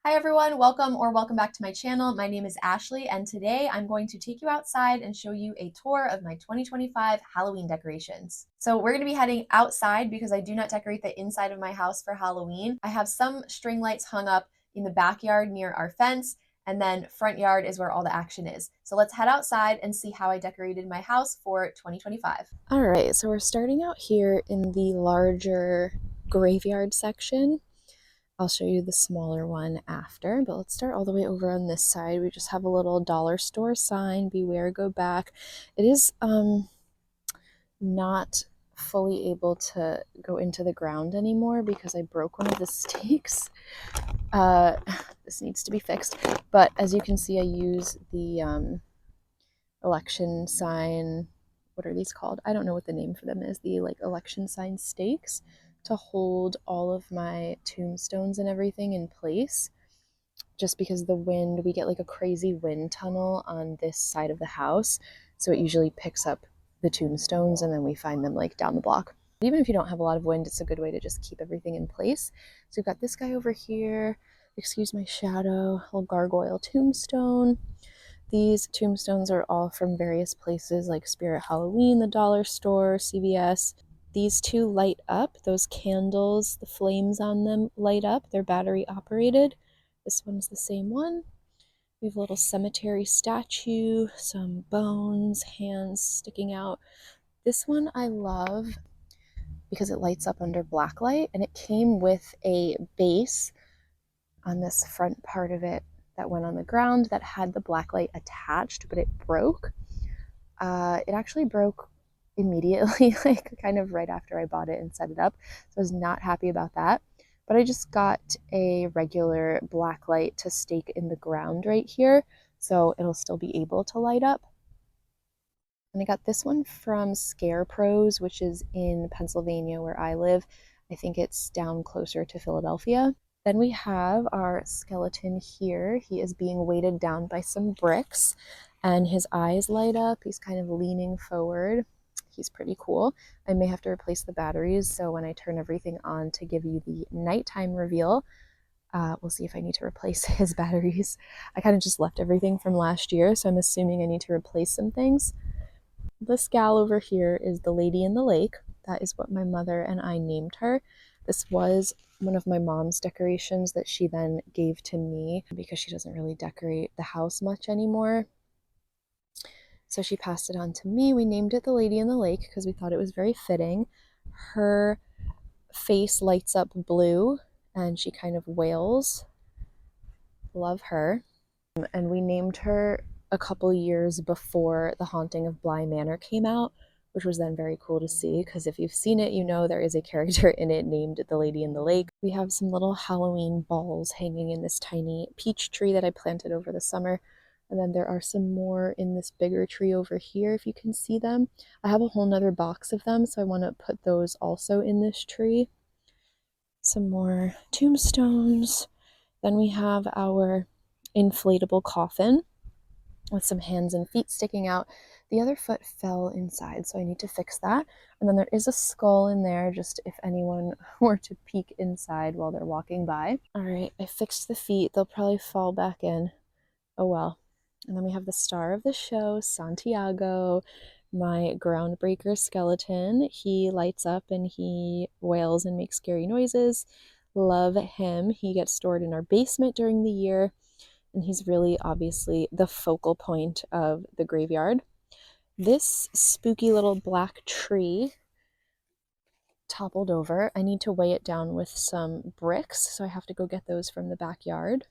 Hi everyone, welcome back to my channel. My name is Ashley and today I'm going to take you outside and show you a tour of my 2025 Halloween decorations. So we're going to be heading outside because I do not decorate the inside of my house for Halloween. I have some string lights hung up in the backyard near our fence, and then front yard is where all the action is. So let's head outside and see how I decorated my house for 2025. All right, so we're starting out here in the larger graveyard section. I'll show you the smaller one after, but let's start all the way over on this side. We just have a little dollar store sign, beware, go back. It is not fully able to go into the ground anymore because I broke one of the stakes. This needs to be fixed, but as you can see, I use the election sign. What are these called? I don't know what the name for them is. The election sign stakes to hold all of my tombstones and everything in place, just because the wind, we get like a crazy wind tunnel on this side of the house, so it usually picks up the tombstones and then we find them like down the block. Even if you don't have a lot of wind, it's a good way to just keep everything in place. So we've got this guy over here, excuse my shadow, little gargoyle tombstone. These tombstones are all from various places like Spirit Halloween, the dollar store, CVS. These two light up. Those candles, the flames on them light up. They're battery operated. This one's the same one. We have a little cemetery statue, some bones, hands sticking out. This one I love because it lights up under blacklight, and it came with a base on this front part of it that went on the ground that had the blacklight attached, but it broke. It actually broke immediately, like kind of right after I bought it and set it up. So I was not happy about that. But I just got a regular black light to stake in the ground right here, so it'll still be able to light up. And I got this one from Scarecrows, which is in Pennsylvania where I live. I think it's down closer to Philadelphia. Then we have our skeleton here. He is being weighted down by some bricks and his eyes light up. He's kind of leaning forward. He's pretty cool. I may have to replace the batteries, so when I turn everything on to give you the nighttime reveal, we'll see if I need to replace his batteries. I kind of just left everything from last year, so I'm assuming I need to replace some things. This gal over here is the Lady in the Lake. That is what my mother and I named her. This was one of my mom's decorations that she then gave to me because she doesn't really decorate the house much anymore. So she passed it on to me. We named it the Lady in the Lake because we thought it was very fitting. Her face lights up blue and she kind of wails. Love her. And we named her a couple years before The Haunting of Bly Manor came out, which was then very cool to see because if you've seen it, you know there is a character in it named the Lady in the Lake. We have some little Halloween balls hanging in this tiny peach tree that I planted over the summer. And then there are some more in this bigger tree over here, if you can see them. I have a whole nother box of them, so I want to put those also in this tree. Some more tombstones. Then we have our inflatable coffin with some hands and feet sticking out. The other foot fell inside, so I need to fix that. And then there is a skull in there, just if anyone were to peek inside while they're walking by. All right, I fixed the feet. They'll probably fall back in. Oh well. And then we have the star of the show, Santiago, my groundbreaker skeleton. He lights up and he wails and makes scary noises. Love him. He gets stored in our basement during the year, and he's really obviously the focal point of the graveyard. This spooky little black tree toppled over. I need to weigh it down with some bricks, so I have to go get those from the backyard.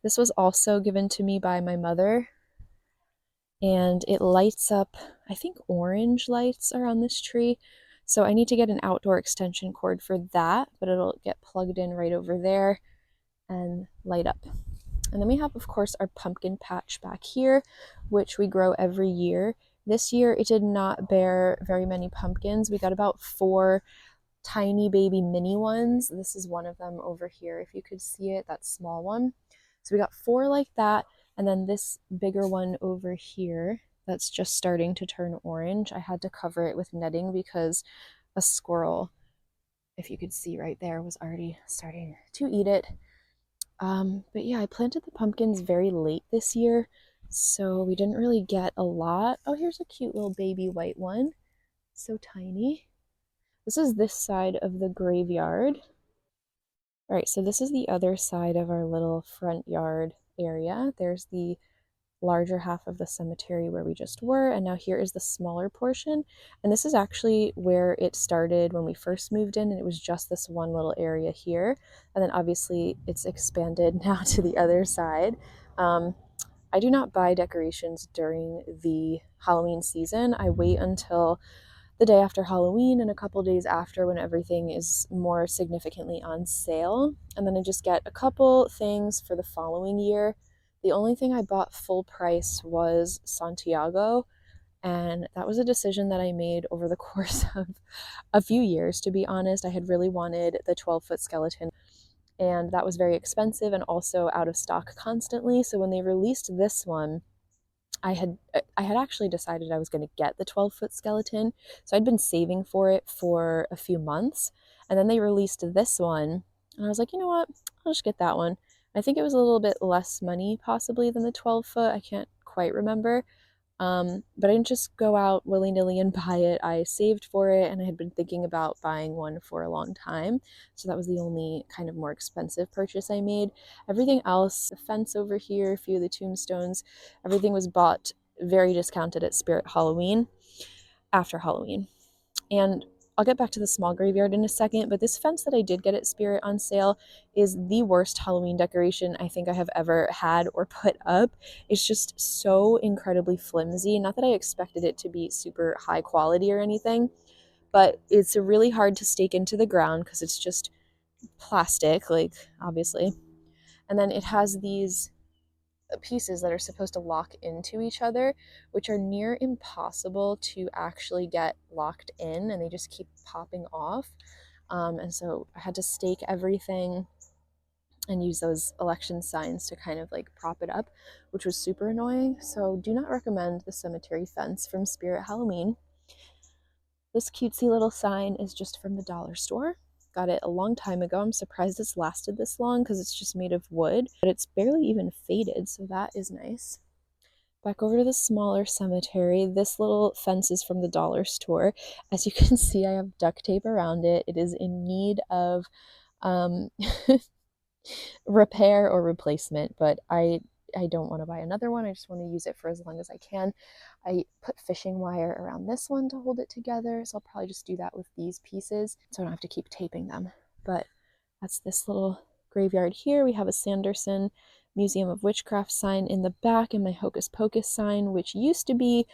This was also given to me by my mother, and it lights up, I think orange lights are on this tree, so I need to get an outdoor extension cord for that, but it'll get plugged in right over there and light up. And then we have, of course, our pumpkin patch back here, which we grow every year. This year, it did not bear very many pumpkins. We got about 4 tiny baby mini ones. This is one of them over here, if you could see it, that small one. So we got 4 like that, and then this bigger one over here that's just starting to turn orange. I had to cover it with netting because a squirrel, if you could see right there, was already starting to eat it. But yeah, I planted the pumpkins very late this year, so we didn't really get a lot. Oh, here's a cute little baby white one. So tiny. This is this side of the graveyard. All right, so this is the other side of our little front yard area. There's the larger half of the cemetery where we just were, and now here is the smaller portion. And this is actually where it started when we first moved in, and it was just this one little area here. And then obviously it's expanded now to the other side. Um, I do not buy decorations during the Halloween season. I wait until the day after Halloween and a couple days after when everything is more significantly on sale. And then I just get a couple things for the following year. The only thing I bought full price was Santiago, and that was a decision that I made over the course of a few years, to be honest. I had really wanted the 12-foot skeleton, and that was very expensive and also out of stock constantly. So when they released this one, I had actually decided I was going to get the 12-foot skeleton. So I'd been saving for it for a few months, and then they released this one, and I was like, you know what? I'll just get that one. I think it was a little bit less money possibly than the 12-foot. I can't quite remember. But I didn't just go out willy-nilly and buy it. I saved for it, and I had been thinking about buying one for a long time. So that was the only kind of more expensive purchase I made. Everything else, the fence over here, a few of the tombstones, everything was bought very discounted at Spirit Halloween after Halloween. And I'll get back to the small graveyard in a second, but this fence that I did get at Spirit on sale is the worst Halloween decoration I think I have ever had or put up. It's just so incredibly flimsy. Not that I expected it to be super high quality or anything, but it's really hard to stake into the ground because it's just plastic, like obviously. And then it has these pieces that are supposed to lock into each other, which are near impossible to actually get locked in, and they just keep popping off. And so I had to stake everything and use those election signs to kind of like prop it up, which was super annoying. So do not recommend the cemetery fence from Spirit Halloween. This cutesy little sign is just from the dollar store. Got it a long time ago. I'm surprised it's lasted this long because it's just made of wood, but it's barely even faded, so that is nice. Back over to the smaller cemetery. This little fence is from the dollar store. As you can see, I have duct tape around it. It is in need of um, repair or replacement, but I don't want to buy another one. I just want to use it for as long as I can. I put fishing wire around this one to hold it together, so I'll probably just do that with these pieces so I don't have to keep taping them. But that's this little graveyard here. We have a Sanderson Museum of Witchcraft sign in the back and my Hocus Pocus sign, which used to be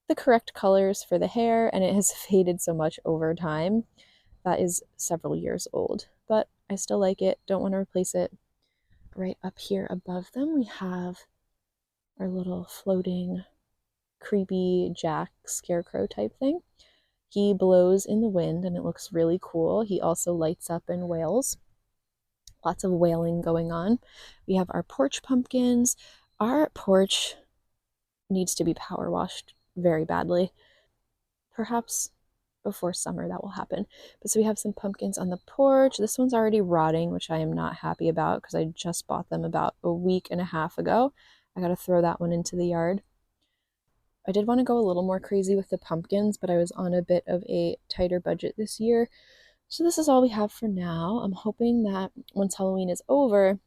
the correct colors for the hair, and it has faded so much over time. That is several years old, but I still like it. Don't want to replace it. Right up here above them, we have our little floating, creepy Jack scarecrow type thing. He blows in the wind and it looks really cool. He also lights up and wails. Lots of wailing going on. We have our porch pumpkins. Our porch needs to be power washed very badly. Perhaps before summer that will happen. But so we have some pumpkins on the porch. This one's already rotting, which I am not happy about because I just bought them about a week and a half ago. I got to throw that one into the yard. I did want to go a little more crazy with the pumpkins, but I was on a bit of a tighter budget this year. So this is all we have for now. I'm hoping that once Halloween is over,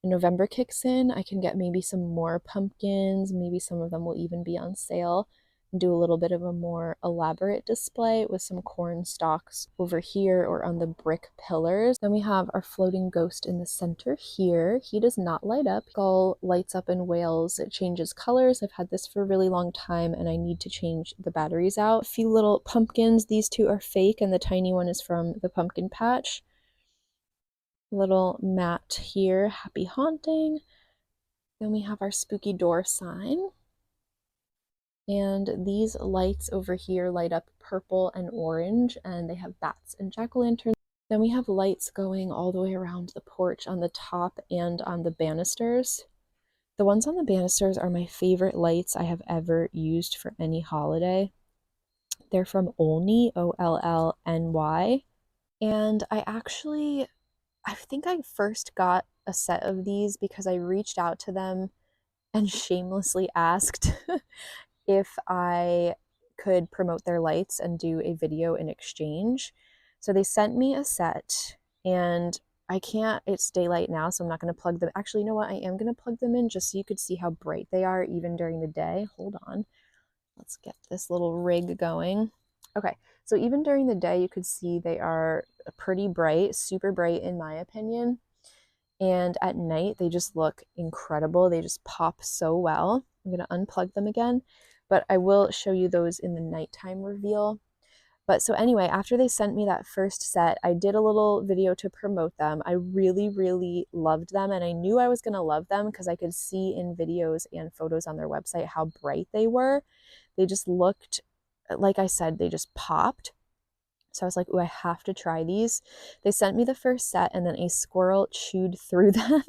November kicks in, I can get maybe some more pumpkins. Maybe some of them will even be on sale, and do a little bit of a more elaborate display with some corn stalks over here or on the brick pillars. Then we have our floating ghost in the center here. He does not light up. Skull lights up and wails. It changes colors. I've had this for a really long time and I need to change the batteries out. A few little pumpkins. These two are fake and the tiny one is from the pumpkin patch. Little mat here, happy haunting. Then we have our spooky door sign. And these lights over here light up purple and orange, and they have bats and jack-o'-lanterns. Then we have lights going all the way around the porch on the top and on the banisters. The ones on the banisters are my favorite lights I have ever used for any holiday. They're from Olney, Ollny, and I actually I think I first got a set of these because I reached out to them and shamelessly asked if I could promote their lights and do a video in exchange. So they sent me a set, and I can't, it's daylight now, so I'm not going to plug them. Actually, you know what? I am going to plug them in just so you could see how bright they are even during the day. Hold on. Let's get this little rig going. Okay, so even during the day, you could see they are pretty bright, super bright in my opinion. And at night, they just look incredible. They just pop so well. I'm going to unplug them again, but I will show you those in the nighttime reveal. But so anyway, after they sent me that first set, I did a little video to promote them. I really, really loved them, and I knew I was going to love them because I could see in videos and photos on their website how bright they were. They just looked, like I said, they just popped. So I was like, oh, I have to try these. They sent me the first set, and then a squirrel chewed through them.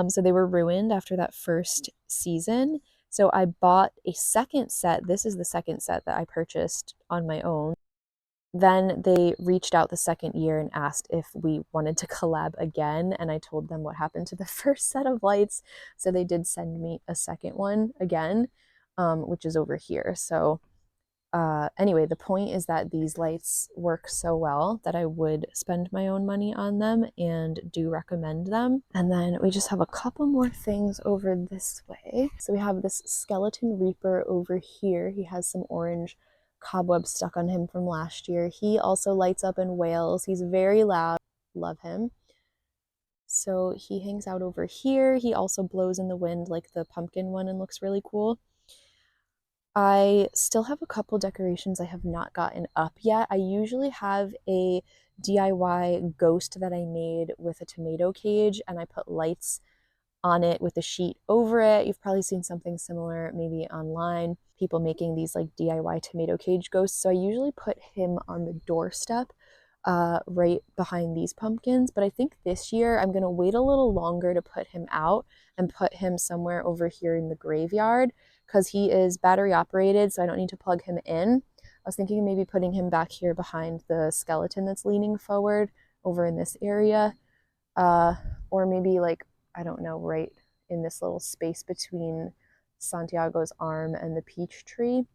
So they were ruined after that first season. So I bought a second set. This is the second set that I purchased on my own. Then they reached out the second year and asked if we wanted to collab again. And I told them what happened to the first set of lights. So they did send me a second one again, which is over here. So anyway, the point is that these lights work so well that I would spend my own money on them and do recommend them. And then we just have a couple more things over this way. So we have this skeleton reaper over here. He has some orange cobwebs stuck on him from last year. He also lights up and wails. He's very loud. Love him. So he hangs out over here. He also blows in the wind like the pumpkin one and looks really cool. I still have a couple decorations I have not gotten up yet. I usually have a DIY ghost that I made with a tomato cage, and I put lights on it with a sheet over it. You've probably seen something similar maybe online, people making these like DIY tomato cage ghosts. So I usually put him on the doorstep right behind these pumpkins. But I think this year I'm going to wait a little longer to put him out and put him somewhere over here in the graveyard because he is battery operated, so I don't need to plug him in. I was thinking of maybe putting him back here behind the skeleton that's leaning forward over in this area. Or maybe like, I don't know, right in this little space between Santiago's arm and the peach tree.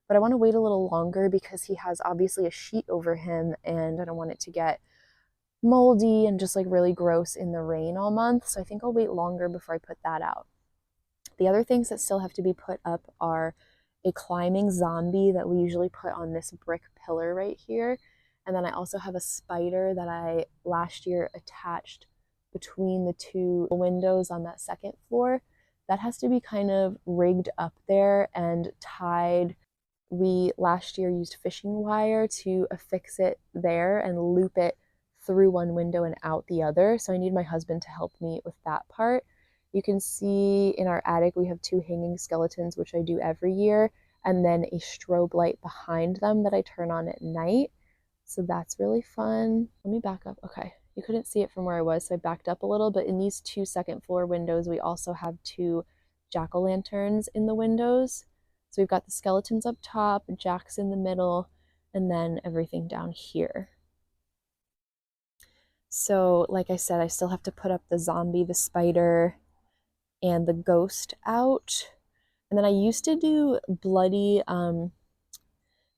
But I want to wait a little longer because he has obviously a sheet over him and I don't want it to get moldy and just like really gross in the rain all month. So I think I'll wait longer before I put that out. The other things that still have to be put up are a climbing zombie that we usually put on this brick pillar right here. And then I also have a spider that I last year attached between the two windows on that second floor. That has to be kind of rigged up there and tied. We last year used fishing wire to affix it there and loop it through one window and out the other. So I need my husband to help me with that part. You can see in our attic we have two hanging skeletons, which I do every year, and then a strobe light behind them that I turn on at night. So that's really fun. Let me back up. Okay, you couldn't see it from where I was, so I backed up a little, but in these two second floor windows, we also have two jack-o'-lanterns in the windows. So we've got the skeletons up top, jacks in the middle, and then everything down here. So like I said, I still have to put up the zombie, the spider, and the ghost out. And then I used to do bloody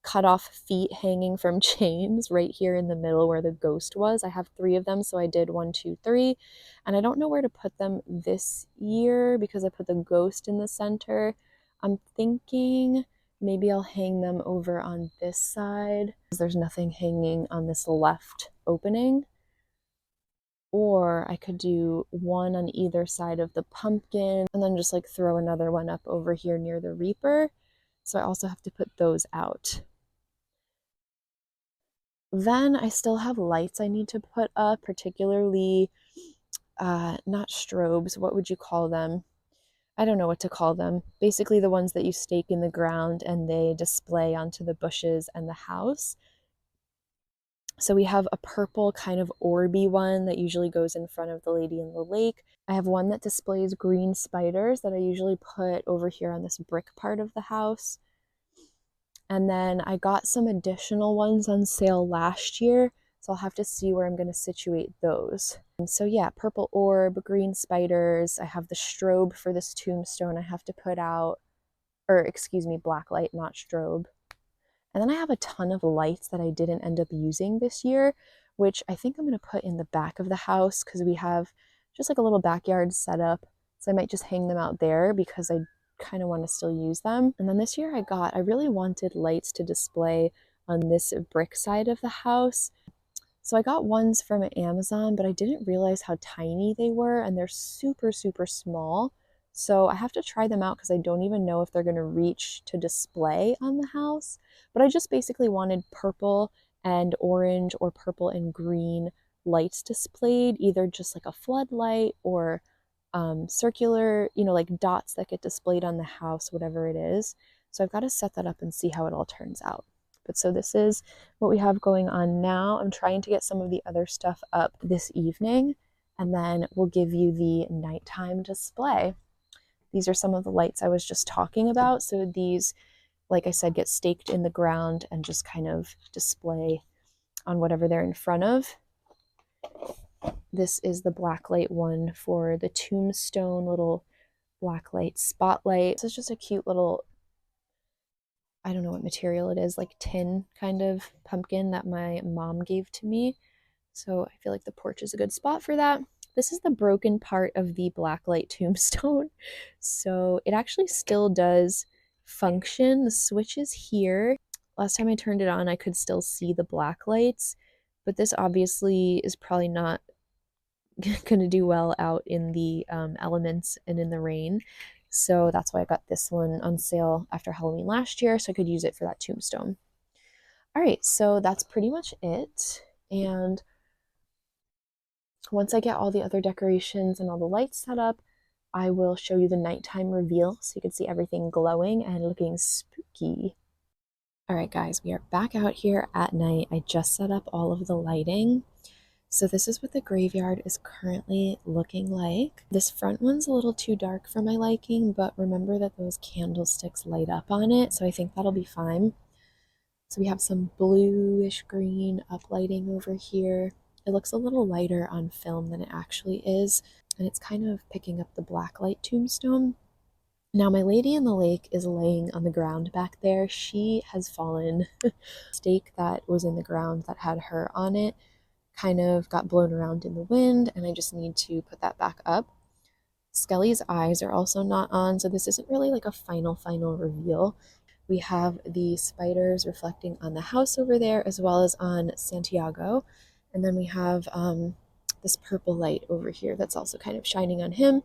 cut off feet hanging from chains right here in the middle where the ghost was. I have 3 of them, so I did 1, 2, 3. And I don't know where to put them this year because I put the ghost in the center. I'm thinking maybe I'll hang them over on this side. There's nothing hanging on this left opening. Or I could do one on either side of the pumpkin and then just like throw another one up over here near the Reaper. So I also have to put those out. Then I still have lights I need to put up, particularly not strobes. What would you call them? I don't know what to call them. Basically the ones that you stake in the ground and they display onto the bushes and the house. So we have a purple kind of orby one that usually goes in front of the Lady in the Lake. I have one that displays green spiders that I usually put over here on this brick part of the house. And then I got some additional ones on sale last year. So So I'll have to see where I'm going to situate those. So yeah, purple orb, green spiders. I have the strobe for this tombstone I have to put out, or excuse me, black light, not strobe. And then I have a ton of lights that I didn't end up using this year, which I think I'm going to put in the back of the house because we have just like a little backyard setup. So I might just hang them out there because I kind of want to still use them. And then this year I really wanted lights to display on this brick side of the house. So I got ones from Amazon, but I didn't realize how tiny they were, and they're super, super small. So I have to try them out because I don't even know if they're going to reach to display on the house. But I just basically wanted purple and orange or purple and green lights displayed, either just like a floodlight or circular, like dots that get displayed on the house, whatever it is. So I've got to set that up and see how it all turns out. But so this is what we have going on now. I'm trying to get some of the other stuff up this evening, and then we'll give you the nighttime display. These are some of the lights I was just talking about. So these, like I said, get staked in the ground and just kind of display on whatever they're in front of. This is the blacklight one for the tombstone, little blacklight spotlight. This is just a cute little, I don't know what material it is, like tin kind of pumpkin that my mom gave to me. So I feel like the porch is a good spot for that. This is the broken part of the blacklight tombstone. So it actually still does function. The switch is here. Last time I turned it on, I could still see the black lights, but this obviously is probably not going to do well out in the elements and in the rain. So that's why I got this one on sale after Halloween last year, so I could use it for that tombstone. All right, so that's pretty much it. And once I get all the other decorations and all the lights set up, I will show you the nighttime reveal so you can see everything glowing and looking spooky. All right, guys, we are back out here at night. I just set up all of the lighting. So this is what the graveyard is currently looking like. This front one's a little too dark for my liking, but remember that those candlesticks light up on it, so I think that'll be fine. So we have some bluish green uplighting over here. It looks a little lighter on film than it actually is, and it's kind of picking up the blacklight tombstone. Now my lady in the lake is laying on the ground back there. She has fallen. Stake that was in the ground that had her on it kind of got blown around in the wind, and I just need to put that back up. Skelly's eyes are also not on, so this isn't really like a final reveal. We have the spiders reflecting on the house over there as well as on Santiago, and then we have this purple light over here that's also kind of shining on him.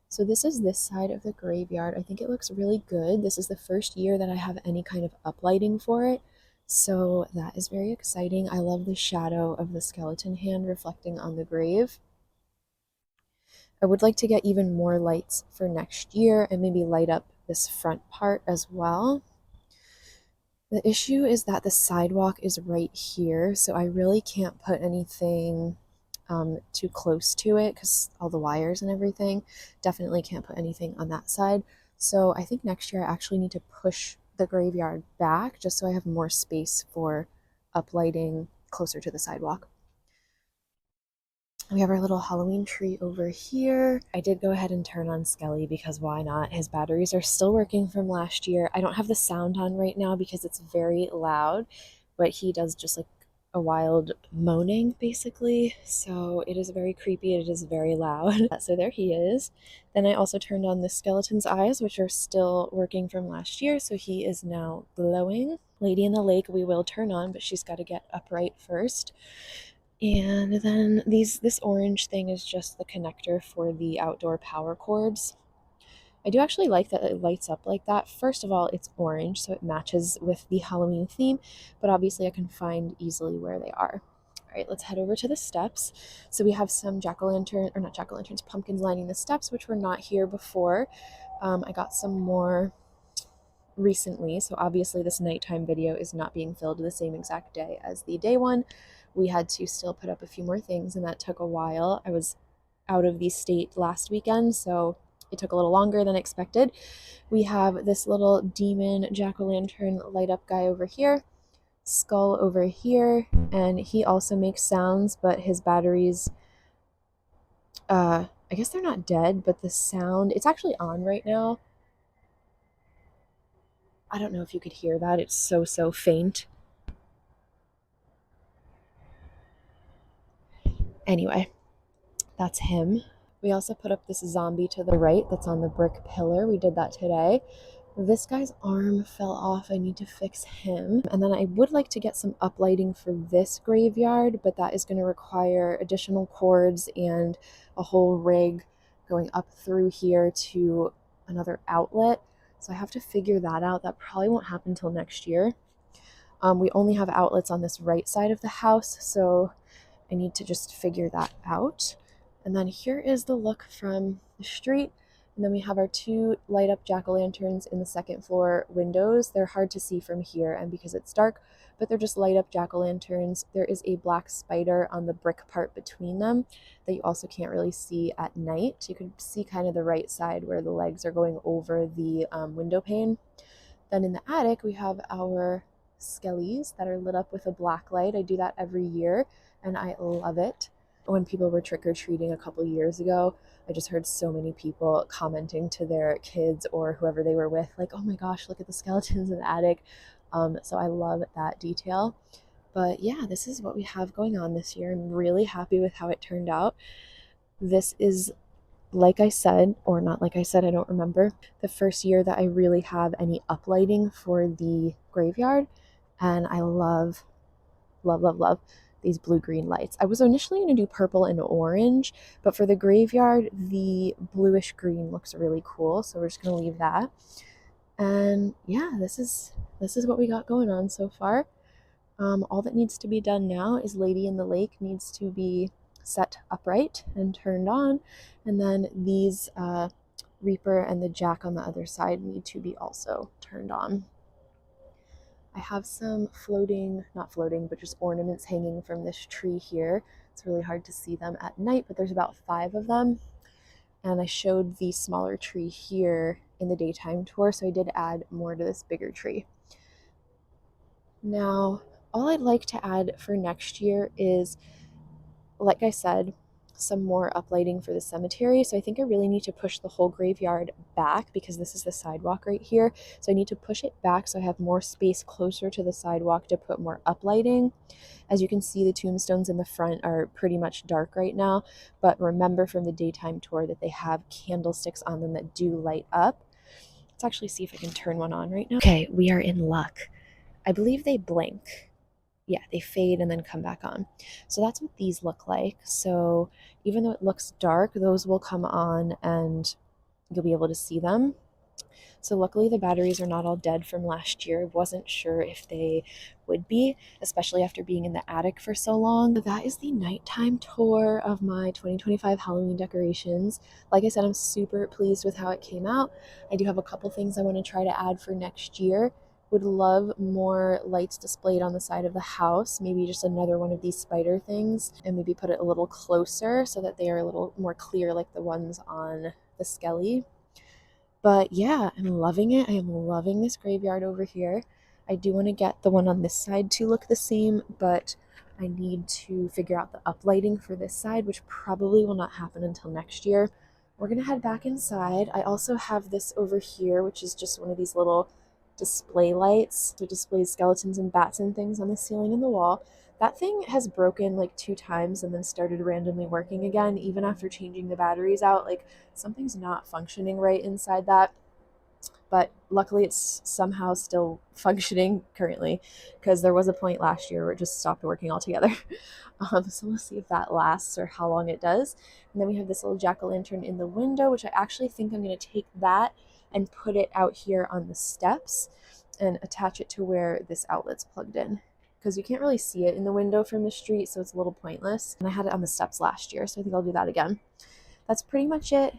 So this is this side of the graveyard. I think it looks really good. This is the first year that I have any kind of uplighting for it, so that is very exciting. I love the shadow of the skeleton hand reflecting on the grave. I would like to get even more lights for next year and maybe light up this front part as well. The issue is that the sidewalk is right here, so I really can't put anything too close to it because all the wires and everything. Definitely can't put anything on that side. So I think next year I actually need to push the graveyard back just so I have more space for uplighting closer to the sidewalk. We have our little Halloween tree over here. I did go ahead and turn on Skelly because why not? His batteries are still working from last year. I don't have the sound on right now because it's very loud, but he does just like a wild moaning basically. So it is very creepy. It is very loud. So there he is. Then I also turned on the skeleton's eyes, which are still working from last year. So he is now glowing. Lady in the Lake we will turn on, but she's got to get upright first. And then this orange thing is just the connector for the outdoor power cords. I do actually like that it lights up like that. First of all, it's orange, so it matches with the Halloween theme, but obviously I can find easily where they are. All right, let's head over to the steps. So we have some jack-o'-lantern, or not jack-o'-lanterns, pumpkins lining the steps, which were not here before. I got some more recently, so obviously this nighttime video is not being filmed the same exact day as the day one. We had to still put up a few more things, and that took a while. I was out of the state last weekend, so it took a little longer than expected. We have this little demon jack-o'-lantern light up guy over here. skull over here, and he also makes sounds, but his batteries, I guess they're not dead, but the sound, it's actually on right now. I don't know if you could hear that. It's so faint. Anyway, that's him. We also put up this zombie to the right that's on the brick pillar. We did that today. This guy's arm fell off. I need to fix him. And then I would like to get some uplighting for this graveyard, but that is going to require additional cords and a whole rig going up through here to another outlet. So I have to figure that out. That probably won't happen until next year. We only have outlets on this right side of the house, so I need to just figure that out. And then here is the look from the street. And then we have our two light up jack-o'-lanterns in the second floor windows. They're hard to see from here and because it's dark, but they're just light up jack-o'-lanterns. There is a black spider on the brick part between them that you also can't really see at night. You can see kind of the right side where the legs are going over the window pane. Then in the attic, we have our skellies that are lit up with a black light. I do that every year and I love it. When people were trick-or-treating a couple years ago, I just heard so many people commenting to their kids or whoever they were with, like, oh my gosh, look at the skeletons in the attic. So I love that detail. But yeah, this is what we have going on this year. I'm really happy with how it turned out. This is, like I said, or not like I said, I don't remember, the first year that I really have any uplighting for the graveyard. And I love these blue-green lights. I was initially going to do purple and orange, but for the graveyard, the bluish green looks really cool, so we're just going to leave that. And yeah, this is what we got going on so far. All that needs to be done now is Lady in the Lake needs to be set upright and turned on, and then these Reaper and the Jack on the other side need to be also turned on. I have some not floating, but just ornaments hanging from this tree here. It's really hard to see them at night, but there's about 5 of them. And I showed the smaller tree here in the daytime tour, so I did add more to this bigger tree. Now, all I'd like to add for next year is, like I said, some more uplighting for the cemetery. So I think I really need to push the whole graveyard back because this is the sidewalk right here. So I need to push it back so I have more space closer to the sidewalk to put more uplighting. As you can see, the tombstones in the front are pretty much dark right now, but remember from the daytime tour that they have candlesticks on them that do light up. Let's actually see if I can turn one on right now. Okay, we are in luck. I believe they blink. Yeah, they fade and then come back on. So that's what these look like. So even though it looks dark, those will come on and you'll be able to see them. So luckily the batteries are not all dead from last year. Wasn't sure if they would be, especially after being in the attic for so long. But that is the nighttime tour of my 2025 Halloween decorations. Like I said, I'm super pleased with how it came out. I do have a couple things I want to try to add for next year. Would love more lights displayed on the side of the house, maybe just another one of these spider things, and maybe put it a little closer so that they are a little more clear like the ones on the skelly. But yeah, I'm loving it. I am loving this graveyard over here. I do want to get the one on this side to look the same, but I need to figure out the uplighting for this side, which probably will not happen until next year. We're going to head back inside. I also have this over here, which is just one of these little display lights. So it displays skeletons and bats and things on the ceiling and the wall. That thing has broken like 2 times and then started randomly working again, even after changing the batteries out. Like something's not functioning right inside that. But luckily it's somehow still functioning currently, because there was a point last year where it just stopped working altogether. So we'll see if that lasts or how long it does. And then we have this little jack-o'-lantern in the window, which I actually think I'm going to take that and put it out here on the steps and attach it to where this outlet's plugged in, because you can't really see it in the window from the street, so it's a little pointless. And I had it on the steps last year, so I think I'll do that again. That's pretty much it.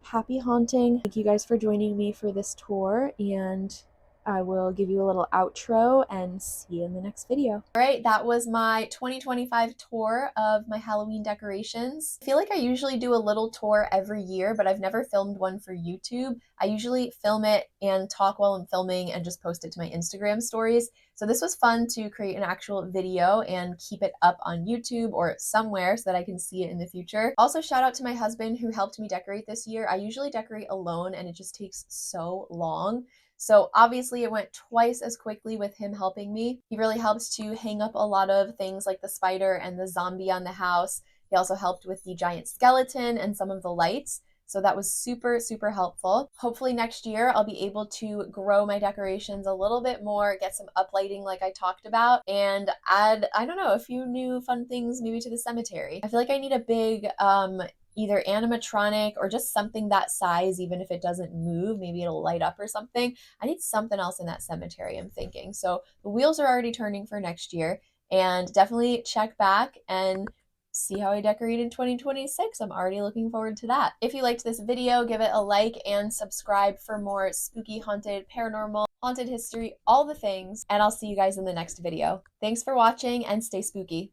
Happy haunting. Thank you guys for joining me for this tour, and I will give you a little outro and see you in the next video. All right, that was my 2025 tour of my Halloween decorations. I feel like I usually do a little tour every year, but I've never filmed one for YouTube. I usually film it and talk while I'm filming and just post it to my Instagram stories. So this was fun to create an actual video and keep it up on YouTube or somewhere so that I can see it in the future. Also, shout out to my husband who helped me decorate this year. I usually decorate alone and it just takes so long. So obviously it went twice as quickly with him helping me. He really helps to hang up a lot of things like the spider and the zombie on the house. He also helped with the giant skeleton and some of the lights. So that was super, super helpful. Hopefully next year I'll be able to grow my decorations a little bit more, get some uplighting like I talked about, and add, I don't know, a few new fun things maybe to the cemetery. I feel like I need a big either animatronic or just something that size, even if it doesn't move, maybe it'll light up or something. I need something else in that cemetery, I'm thinking. So the wheels are already turning for next year, and definitely check back and see how I decorate in 2026. I'm already looking forward to that. If you liked this video, give it a like and subscribe for more spooky, haunted, paranormal, haunted history, all the things, and I'll see you guys in the next video. Thanks for watching and stay spooky.